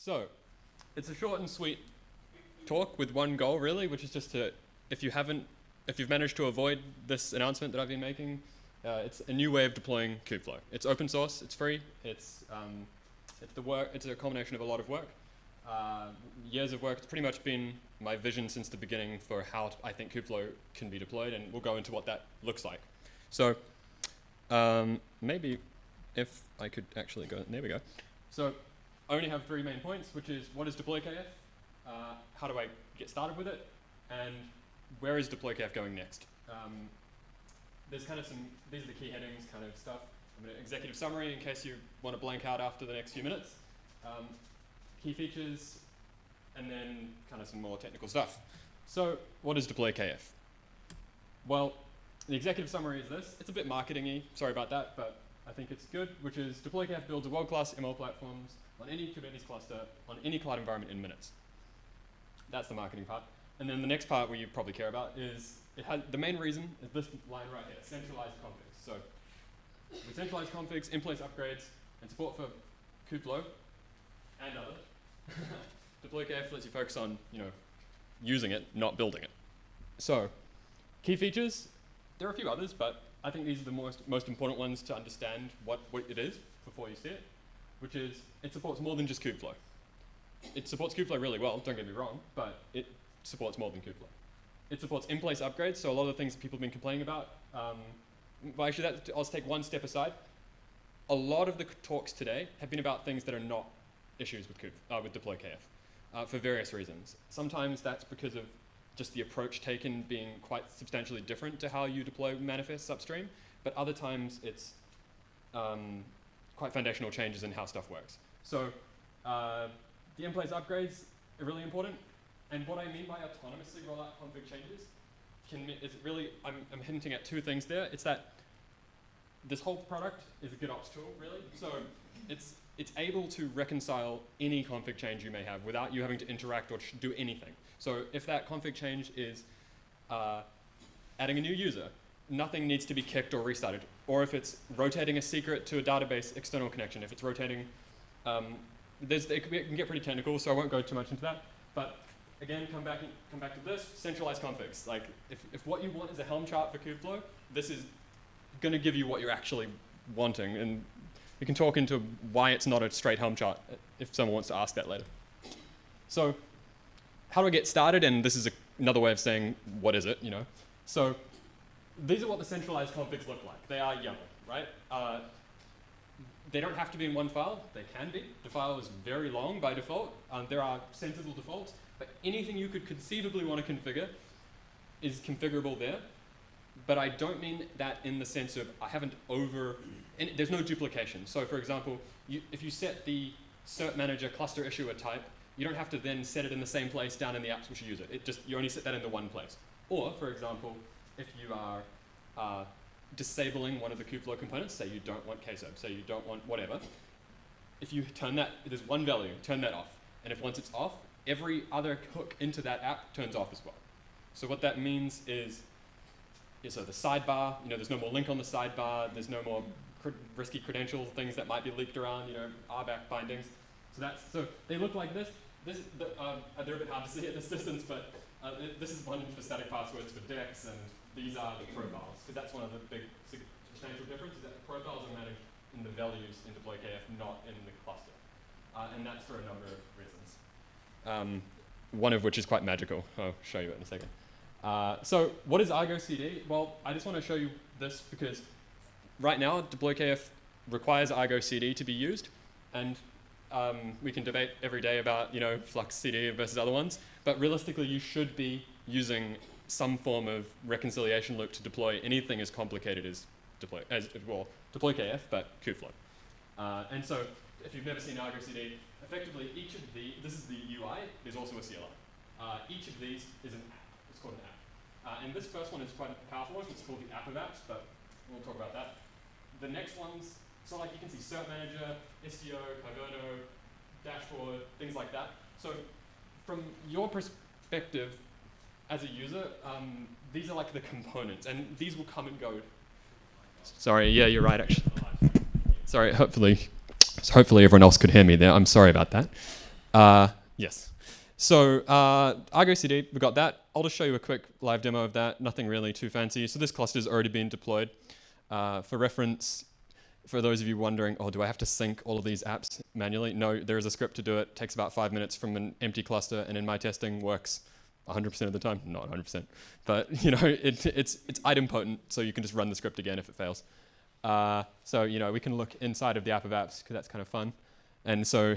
So, it's a short and sweet talk with one goal, really, which is just to, if you've managed to avoid this announcement that I've been making, it's a new way of deploying Kubeflow. It's open source, it's free, it's a combination of a lot of work, years of work. It's pretty much been my vision since the beginning for how I think Kubeflow can be deployed, and we'll go into what that looks like. So, maybe if I could actually go, there we go. So, I only have 3 main points, which is what is deployKF, how do I get started with it, and where is deployKF going next? There's kind of these are the key headings kind of stuff. I'm going to executive summary in case you want to blank out after the next few minutes. Key features, and then kind of some more technical stuff. So what is deployKF? Well, the executive summary is this. It's a bit marketing-y, sorry about that, but I think it's good, which is deployKF builds a world-class ML platforms on any Kubernetes cluster, on any cloud environment in minutes. That's the marketing part. And then the next part we probably care about is, the main reason is this line right here, centralized configs. So we centralize configs, in-place upgrades, and support for Kubeflow and other. deployKF lets you focus on, using it, not building it. So key features, there are a few others, but I think these are the most important ones to understand what it is before you see it, which is it supports more than just Kubeflow. It supports Kubeflow really well, don't get me wrong, but it supports more than Kubeflow. It supports in-place upgrades, so a lot of the things that people have been complaining about. Well, actually, I'll just take one step aside. A lot of the talks today have been about things that are not issues with deployKF for various reasons. Sometimes that's because of just the approach taken being quite substantially different to how you deploy manifests upstream, but other times it's quite foundational changes in how stuff works. So the in-place upgrades are really important, and what I mean by autonomously roll out config changes is really, I'm hinting at 2 things there. It's that this whole product is a GitOps tool, really. So it's able to reconcile any config change you may have without you having to interact or do anything. So if that config change is adding a new user, nothing needs to be kicked or restarted. Or if it's rotating a secret to a database external connection, if it's rotating, it can get pretty technical, so I won't go too much into that. But again, come back to this, centralized configs. Like, if what you want is a Helm chart for Kubeflow, this is going to give you what you're actually wanting. And we can talk into why it's not a straight Helm chart if someone wants to ask that later. So how do I get started? And this is another way of saying, what is it, So these are what the centralized configs look like. They are YAML, right? They don't have to be in one file. They can be. The file is very long by default. There are sensible defaults, but anything you could conceivably want to configure is configurable there. But I don't mean that in the sense of there's no duplication. So for example, if you set the cert manager cluster issuer type, you don't have to then set it in the same place down in the apps which you use it. You only set that in the one place. Or, for example, if you are disabling one of the Kubeflow components, say you don't want ksub, say you don't want whatever, if you turn that, there's one value, turn that off. And if once it's off, every other hook into that app turns off as well. So what that means is, so the sidebar, there's no more link on the sidebar, there's no more risky credential things that might be leaked around, RBAC bindings. So they look like this. They're a bit hard to see at this distance, but this is one for static passwords for DEX, and these are the profiles, because that's one of the big substantial differences, that the profiles are managed in the values in deployKF, not in the cluster. And that's for a number of reasons. One of which is quite magical. I'll show you it in a second. So what is Argo CD? Well, I just want to show you this because right now deployKF requires Argo CD to be used, and we can debate every day about Flux CD versus other ones, but realistically you should be using some form of reconciliation loop to deploy anything as complicated as deployKF, but Kubeflow. And so if you've never seen Argo CD, effectively each of this is the UI, there's also a CLI. Each of these is an app. It's called an app. And this first one is quite a powerful one. It's called the app of apps, but we'll talk about that. The next ones, so like you can see Cert Manager, Istio, Kyverno, Dashboard, things like that. So from your perspective as a user, these are like the components, and these will come and go. Sorry, yeah, you're right, actually. Sorry, hopefully everyone else could hear me there. I'm sorry about that. Yes. So Argo CD, we got that. I'll just show you a quick live demo of that. Nothing really too fancy. So this cluster's already been deployed. For reference, for those of you wondering, oh, do I have to sync all of these apps manually? No, there is a script to do it. Takes about 5 minutes from an empty cluster, and in my testing works 100% of the time. Not 100%, but you know, it's idempotent, so you can just run the script again if it fails. So you know, we can look inside of the app of apps because that's kind of fun. And so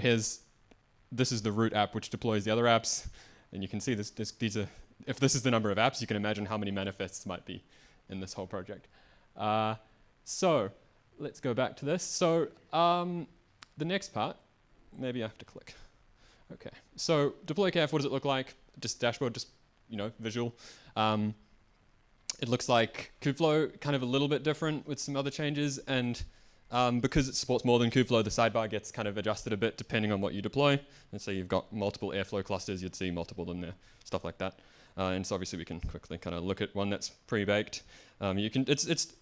this is the root app which deploys the other apps, and you can see these are, if this is the number of apps, you can imagine how many manifests might be in this whole project. So let's go back to this. So the next part, maybe I have to click. Okay, so deployKF, what does it look like? Just dashboard, just, you know, visual. It looks like Kubeflow, kind of a little bit different with some other changes, and because it supports more than Kubeflow, the sidebar gets kind of adjusted a bit depending on what you deploy. And so you've got multiple Airflow clusters, you'd see multiple in there, stuff like that. And so obviously we can quickly kind of look at one that's pre-baked. You can, it's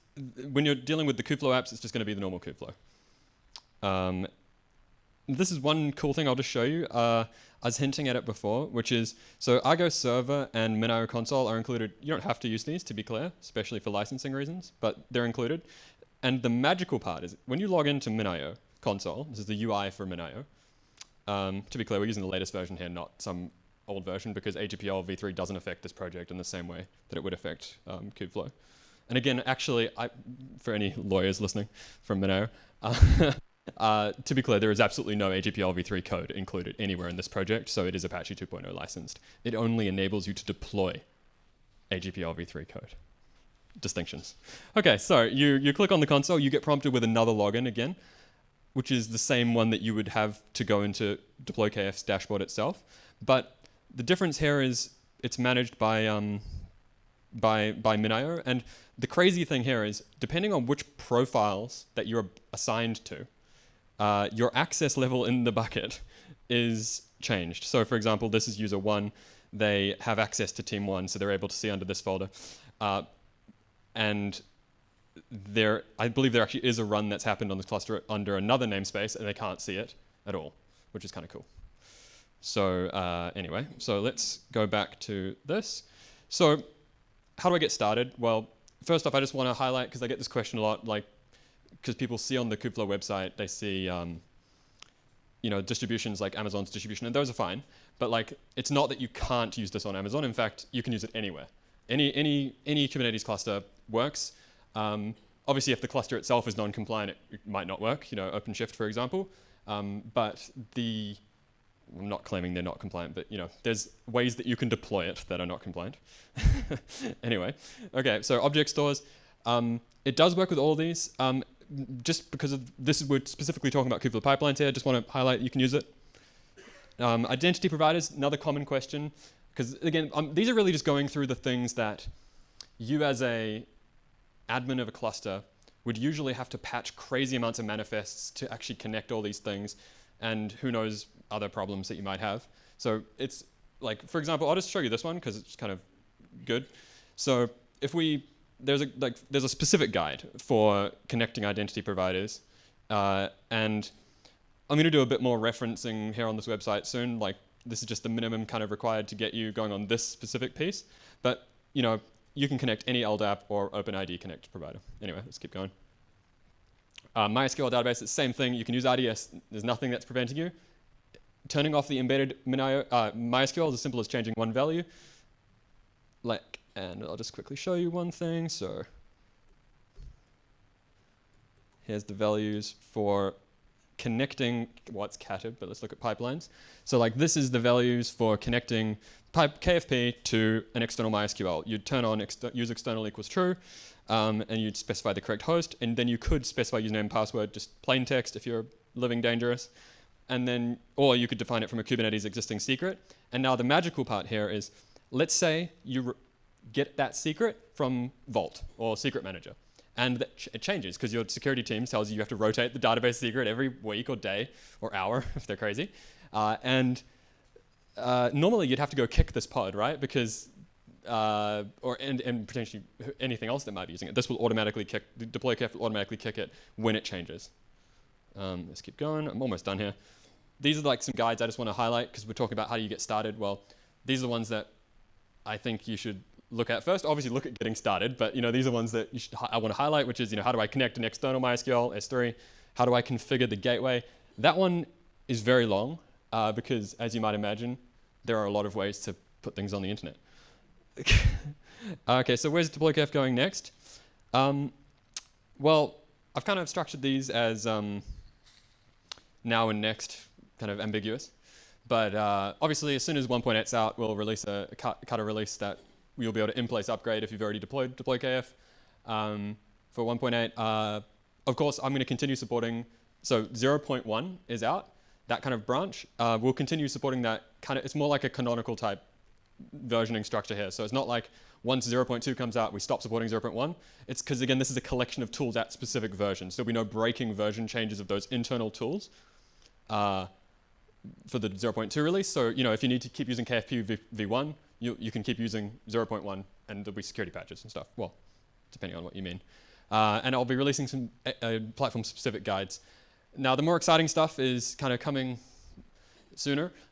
when you're dealing with the Kubeflow apps, it's just going to be the normal Kubeflow. This is one cool thing I'll just show you. I was hinting at it before, which is, so Argo Server and MinIO Console are included. You don't have to use these, to be clear, especially for licensing reasons, but they're included. And the magical part is, when you log into MinIO Console, this is the UI for MinIO. To be clear, we're using the latest version here, not some old version, because AGPL v3 doesn't affect this project in the same way that it would affect Kubeflow. And again, actually, for any lawyers listening from MinIO, to be clear, there is absolutely no AGPL v3 code included anywhere in this project, so it is Apache 2.0 licensed. It only enables you to deploy AGPL v3 code. Distinctions. Okay, so you click on the console, you get prompted with another login again, which is the same one that you would have to go into deployKF's dashboard itself. But the difference here is it's managed by MinIO, and the crazy thing here is, depending on which profiles that you're assigned to, your access level in the bucket is changed. So for example, this is user 1. They have access to team 1, so they're able to see under this folder. And I believe there actually is a run that's happened on this cluster under another namespace, and they can't see it at all, which is kind of cool. So anyway, so let's go back to this. So how do I get started? Well, first off, I just want to highlight, because I get this question a lot, like, because people see on the Kubeflow website, they see you know, distributions like Amazon's distribution, and those are fine. But like, it's not that you can't use this on Amazon. In fact, you can use it anywhere. Any Kubernetes cluster works. Obviously, if the cluster itself is non-compliant, it might not work. You know, OpenShift, for example. But I'm not claiming they're not compliant, but you know, there's ways that you can deploy it that are not compliant. Anyway, okay. So object stores. It does work with all of these. Just because of this, we're specifically talking about Kubeflow pipelines here. Just want to highlight you can use it. Identity providers, another common question. Because again, these are really just going through the things that you as a admin of a cluster would usually have to patch crazy amounts of manifests to actually connect all these things, and who knows other problems that you might have. So it's like, for example, I'll just show you this one because it's kind of good. So if there's a specific guide for connecting identity providers, and I'm going to do a bit more referencing here on this website soon. Like, this is just the minimum kind of required to get you going on this specific piece. But you know, you can connect any LDAP or OpenID Connect provider. Anyway, let's keep going. MySQL database, it's the same thing. You can use RDS. There's nothing that's preventing you. Turning off the embedded MySQL is as simple as changing one value. And I'll just quickly show you one thing. So here's the values for connecting, well, it's catted, but let's look at pipelines. So like, this is the values for connecting KFP to an external MySQL. You'd turn on use external equals true, and you'd specify the correct host, and then you could specify username and password, just plain text if you're living dangerous. And then, or you could define it from a Kubernetes existing secret. And now the magical part here is, let's say you get that secret from Vault or Secret Manager. And it changes because your security team tells you you have to rotate the database secret every week or day or hour if they're crazy. Normally you'd have to go kick this pod, right? Because, and potentially anything else that might be using it. This will automatically kick, deployKF will automatically kick it when it changes. Let's keep going. I'm almost done here. these are like some guides I just want to highlight because we're talking about how do you get started. Well, these are the ones that I think you should look at first. Obviously, look at getting started, but these are ones that I want to highlight, which is how do I connect an external MySQL S3? How do I configure the gateway? That one is very long because, as you might imagine, there are a lot of ways to put things on the internet. Okay, so where's deployKF going next? Well, I've kind of structured these as now and next, kind of ambiguous. But obviously, as soon as 1.8's out, we'll release a cut a release that you'll be able to in-place upgrade if you've already deployed deployKF. For 1.8, of course, I'm going to continue supporting. So 0.1 is out, that kind of branch. We'll continue supporting that kind of. It's more like a canonical type versioning structure here. So it's not like once 0.2 comes out, we stop supporting 0.1. It's because, again, this is a collection of tools at specific versions. There'll be no breaking version changes of those internal tools for the 0.2 release. So, if you need to keep using KFP v1, you can keep using 0.1 and there'll be security patches and stuff. Well, depending on what you mean. And I'll be releasing some platform-specific guides. Now, the more exciting stuff is kind of coming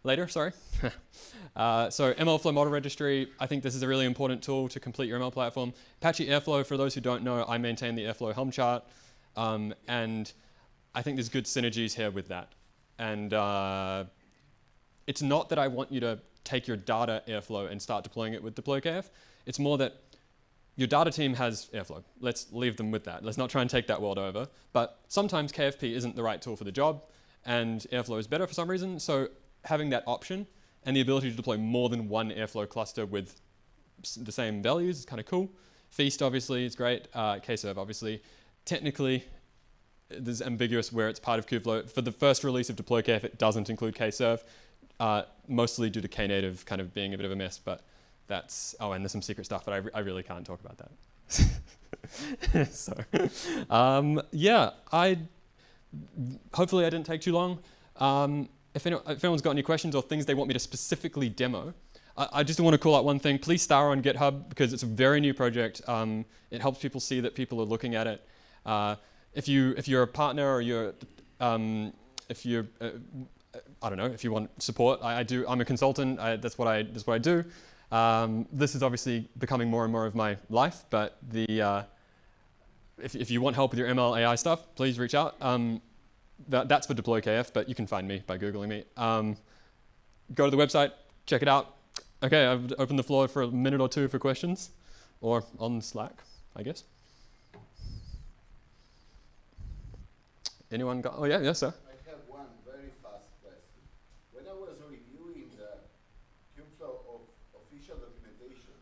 later, sorry. So MLflow model registry, I think this is a really important tool to complete your ML platform. Apache Airflow, for those who don't know, I maintain the Airflow Helm chart. And I think there's good synergies here with that. And it's not that I want you to take your data Airflow and start deploying it with deployKF. It's more that your data team has Airflow. Let's leave them with that. Let's not try and take that world over. But sometimes KFP isn't the right tool for the job, and Airflow is better for some reason. So having that option and the ability to deploy more than one Airflow cluster with the same values is kind of cool. Feast, obviously, is great. Kserve, obviously. Technically, there's ambiguous where it's part of Kubeflow. For the first release of deployKF, it doesn't include Kserve, mostly due to Knative kind of being a bit of a mess. But that's, and there's some secret stuff, but I really can't talk about that. So, yeah, hopefully I didn't take too long. If anyone's got any questions or things they want me to specifically demo, I just want to call out one thing. Please star on GitHub because it's a very new project. It helps people see that people are looking at it. If you're a partner or if you're I don't know, if you want support, I'm a consultant. That's what I do. This is obviously becoming more and more of my life, but if you want help with your ML AI stuff, please reach out. That's for deployKF, but you can find me by Googling me. Go to the website, check it out. Okay, I've opened the floor for a minute or two for questions, or on Slack, I guess. Anyone got? Oh yeah, yes sir. I have one very fast question. When I was reviewing the Kubeflow official documentation,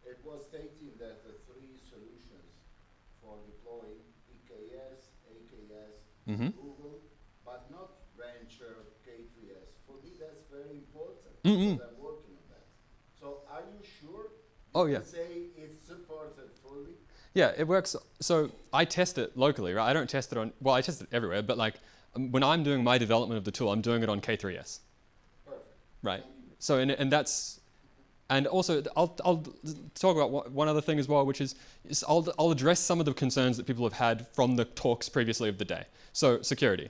it was stating that the three solutions for deploying EKS, AKS, Google, but not Rancher, K3S. For me, that's very important because I'm working on that. So, are you sure? You can say it's supported fully? Yeah, it works. So I test it locally, right? I don't test it on, well, I test it everywhere, but like when I'm doing my development of the tool, I'm doing it on K3S. Perfect. Right. So, and that's, and also I'll talk about one other thing as well, which is I'll address some of the concerns that people have had from the talks previously of the day. So security.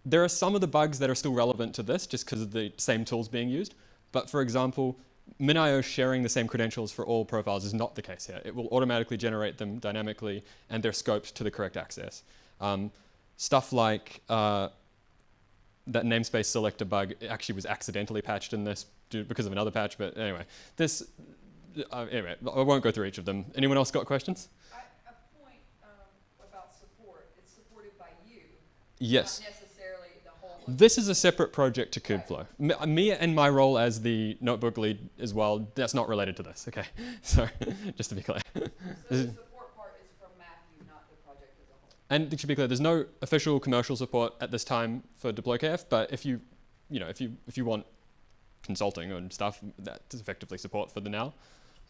There are some of the bugs that are still relevant to this just because of the same tools being used. But for example, MinIO sharing the same credentials for all profiles is not the case here. It will automatically generate them dynamically and they're scoped to the correct access. Stuff like that namespace selector bug actually was accidentally patched in this because of another patch, but anyway. Anyway, I won't go through each of them. Anyone else got questions? A point about support. It's supported by you. Yes. Not necessarily the whole. This is a separate project to Kubeflow. Me and my role as the notebook lead as well, that's not related to this, okay? So, just to be clear. So the support part is from Mathew, not the project as a whole. And to be clear, there's no official commercial support at this time for deployKF, but if you want consulting and stuff, that's effectively support for the now.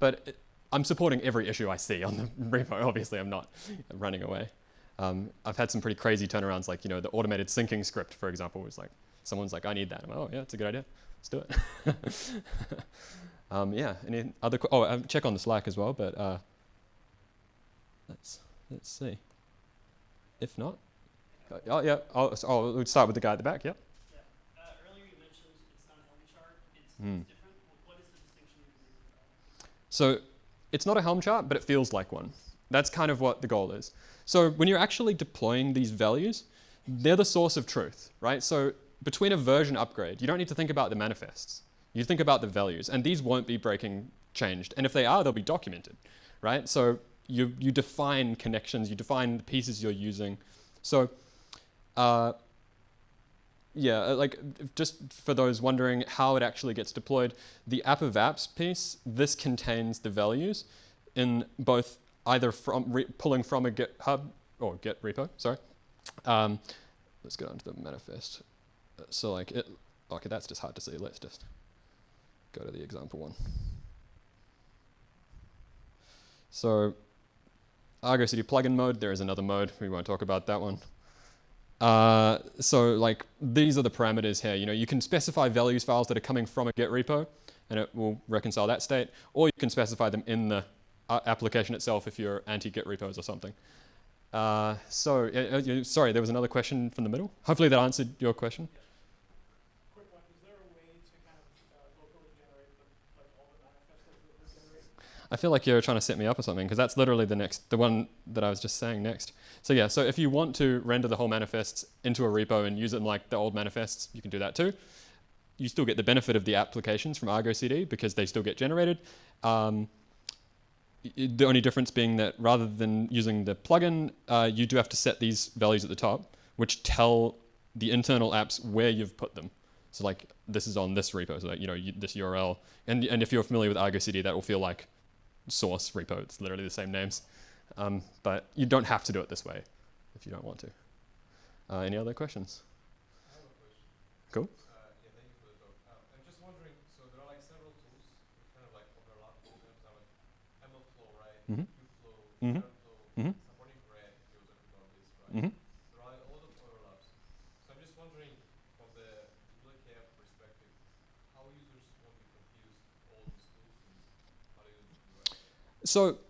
But I'm supporting every issue I see on the repo. Obviously, I'm not running away. I've had some pretty crazy turnarounds, like the automated syncing script, for example, was like someone's like, I need that. I'm like, oh yeah, it's a good idea. Let's do it. Yeah. Any other? Check on the Slack as well. But let's see. If not, oh yeah. We'll start with the guy at the back. Yep. Yeah. Earlier Mm. different? What is the distinction you're making about? So it's not a Helm chart, but it feels like one. That's kind of what the goal is. So when you're actually deploying these values, they're the source of truth, right? So between a version upgrade, you don't need to think about the manifests. You think about the values, and these won't be breaking changed. And if they are, they'll be documented, right? So you define connections, you define the pieces you're using. So like just for those wondering how it actually gets deployed, the app of apps piece, this contains the values in both either from pulling from a GitHub or Git repo, sorry. Let's go on to the manifest. So like it, okay, that's just hard to see. Let's just go to the example one. So Argo CD plugin mode, there is another mode. We won't talk about that one. So like these are the parameters here. You know, you can specify values files that are coming from a Git repo, and it will reconcile that state, or you can specify them in the application itself if you're anti-Git repos or something. Sorry, there was another question from the middle. Hopefully that answered your question. Quick one, is there a way to kind of locally generate all the manifests that we're generating? I feel like you're trying to set me up or something, because that's literally the one that I was just saying next. So yeah, so if you want to render the whole manifests into a repo and use them like the old manifests, you can do that too. You still get the benefit of the applications from Argo CD because they still get generated. The only difference being that rather than using the plugin, you do have to set these values at the top, which tell the internal apps where you've put them. So like this is on this repo, so like, you know, this URL. And if you're familiar with Argo CD, that will feel like source repo. It's literally the same names. But you don't have to do it this way if you don't want to. Any other questions? I have a question. Cool. Yeah, thank you for the talk. I'm just wondering, so there are like several tools that kind of like overlap in terms of like MLflow, right? Mm-hmm. Kubeflow, Mm-hmm. Airflow, Mm-hmm. supporting Red, if you're talking about this, right? Mm-hmm. There are like a lot of overlaps. So I'm just wondering from the deployKF perspective, how users won't be confused all these tools and how they use them, right? So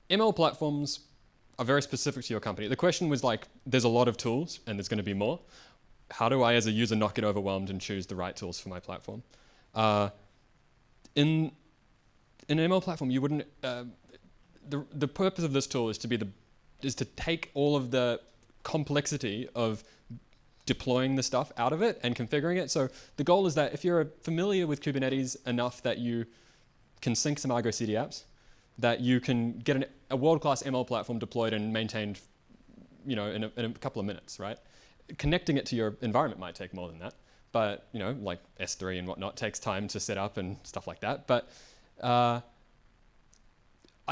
ML platforms are very specific to your company. The question was like, there's a lot of tools and there's going to be more. How do I as a user not get overwhelmed and choose the right tools for my platform? In an ML platform, you wouldn't, the purpose of this tool is to take all of the complexity of deploying the stuff out of it and configuring it. So the goal is that if you're familiar with Kubernetes enough that you can sync some Argo CD apps, that you can get a world-class ML platform deployed and maintained, you know, in a couple of minutes, right? Connecting it to your environment might take more than that, but you know, like S3 and whatnot takes time to set up and stuff like that. But I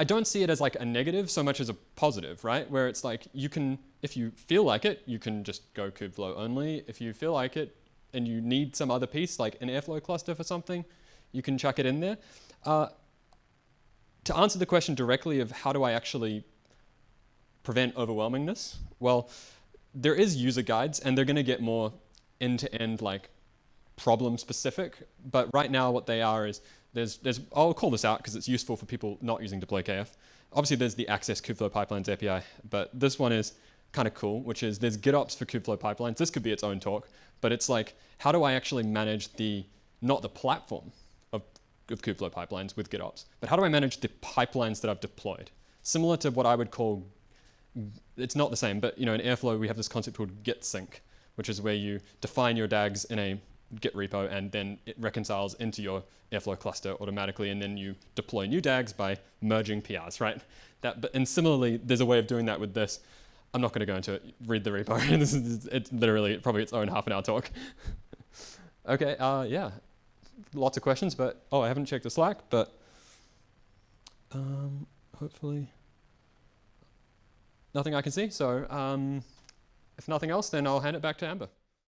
don't see it as like a negative so much as a positive, right? Where it's like you can, if you feel like it, you can just go Kubeflow only. If you feel like it and you need some other piece, like an Airflow cluster for something, you can chuck it in there. To answer the question directly of how do I actually prevent overwhelmingness, well, there is user guides and they're going to get more end-to-end like problem specific. But right now what they are is I'll call this out because it's useful for people not using deployKF. Obviously there's the access Kubeflow pipelines API, but this one is kind of cool, which is there's GitOps for Kubeflow pipelines. This could be its own talk, but it's like, how do I actually manage not the platform of Kubeflow pipelines with GitOps, but how do I manage the pipelines that I've deployed? Similar to what I would call, it's not the same, but you know, in Airflow we have this concept called git sync, which is where you define your DAGs in a Git repo and then it reconciles into your Airflow cluster automatically, and then you deploy new DAGs by merging PRs, right? And similarly, there's a way of doing that with this. I'm not going to go into it, read the repo. It's literally probably its own half-an-hour talk. Okay, yeah. Lots of questions, but I haven't checked the Slack, but hopefully nothing I can see. So if nothing else, then I'll hand it back to Amber.